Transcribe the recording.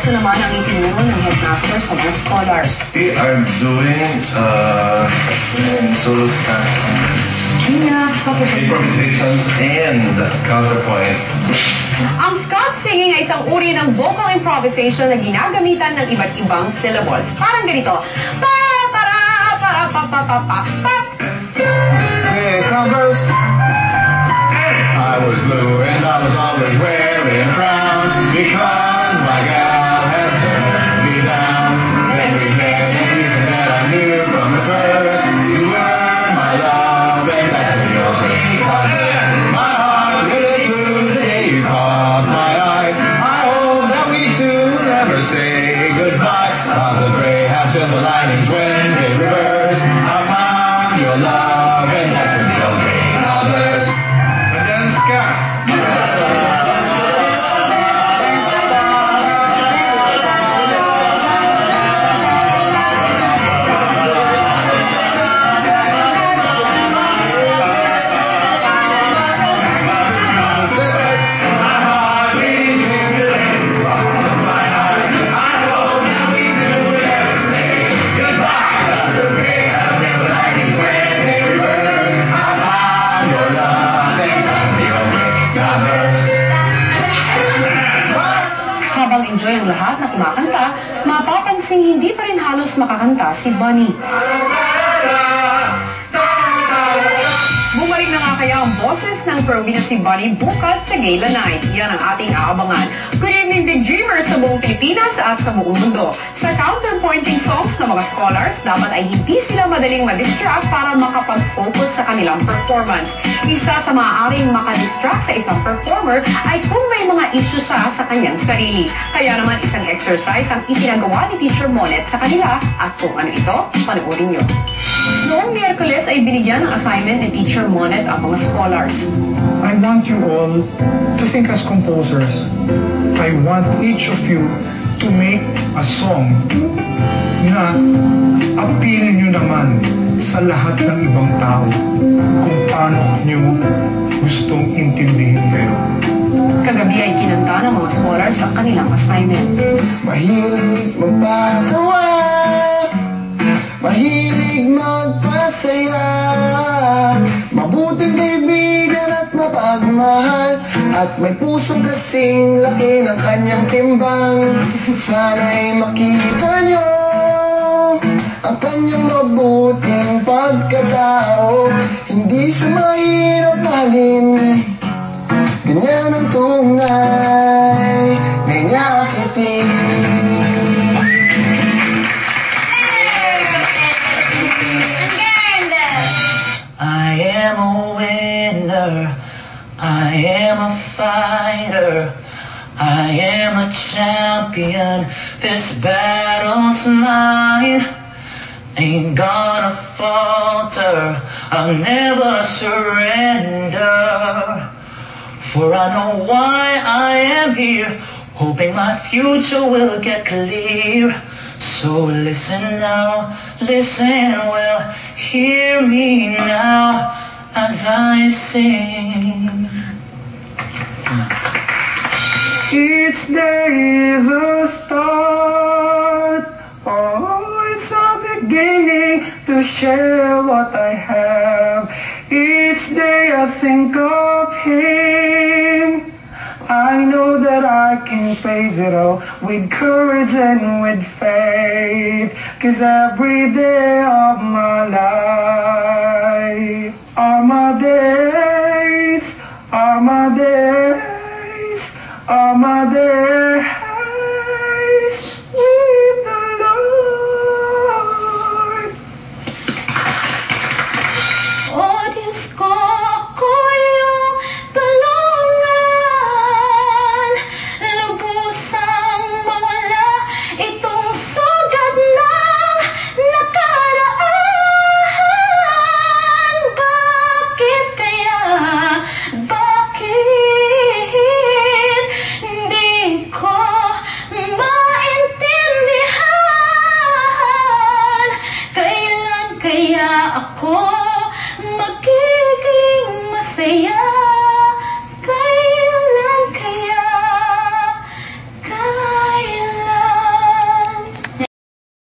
seryoso naman ang itinuro ng headmaster sa mga scholars. We are doing solo stack improvisations and counterpoint. Ang Scott singing ay isang uri ng vocal improvisation na ginagamitan ng iba't ibang syllables. Parang ganito. Converse. I was blue and I was always wearing frown because my gal had turned me down. Then we met and you that I knew from the first. You were my love and that's the only convert. My heart really flew the day you caught my eye. I hope that we two never say goodbye. Clouds of gray have silver linings when they reverse. I found your love and that's the only converse. Habang enjoy ang lahat na kumakanta, mapapansing hindi pa rin halos makakanta si Bunny. Bumalik na nga kaya ang boses ng Proby na si Bunny bukas sa Gala Night. Yan ang ating aabangan. Good evening, Big Dreamers sa buong Pilipinas at sa buong mundo. Sa counterpointing songs ng mga scholars, dapat ay hindi sila madaling madistract para makapag-focus sa kanilang performance. Isa sa maaaring makadistract sa isang performer ay kung may mga issue siya sa kanyang sarili. Kaya naman isang exercise ang itinagawa ni Teacher Monet sa kanila at kung ano ito, panoorin nyo. Noong Miyerkules ay binigyan ng assignment ni Teacher Monet ang mga scholars. I want you all to think as composers. I want each of you to make a song na appeal nyo naman sa lahat ng ibang tao kung paano nyo gustong intindihin kayo. Kagabi ay kinanta ng mga scholars ang kanilang assignment. Mahilig magpatawa, mahilig magpasaya, mabuting kaibigan at mapagmahal, at may pusong kasing laki ng kanyang timbang. Sana'y makita nyo ang kanyang mabuting pagkatao. Hindi siya mahirap mahalin, ganyan ang tunay, may nyakitin. I am a winner, I am a fighter, I am a champion, this battle's mine. Ain't gonna falter, I'll never surrender. For I know why I am here, hoping my future will get clear. So listen now, listen well, hear me now as I sing. Each day is a start, always a beginning to share what I have. Each day I think of him, I know that I can face it all with courage and with faith, 'cause every day of my life are my days, are my days, are my days.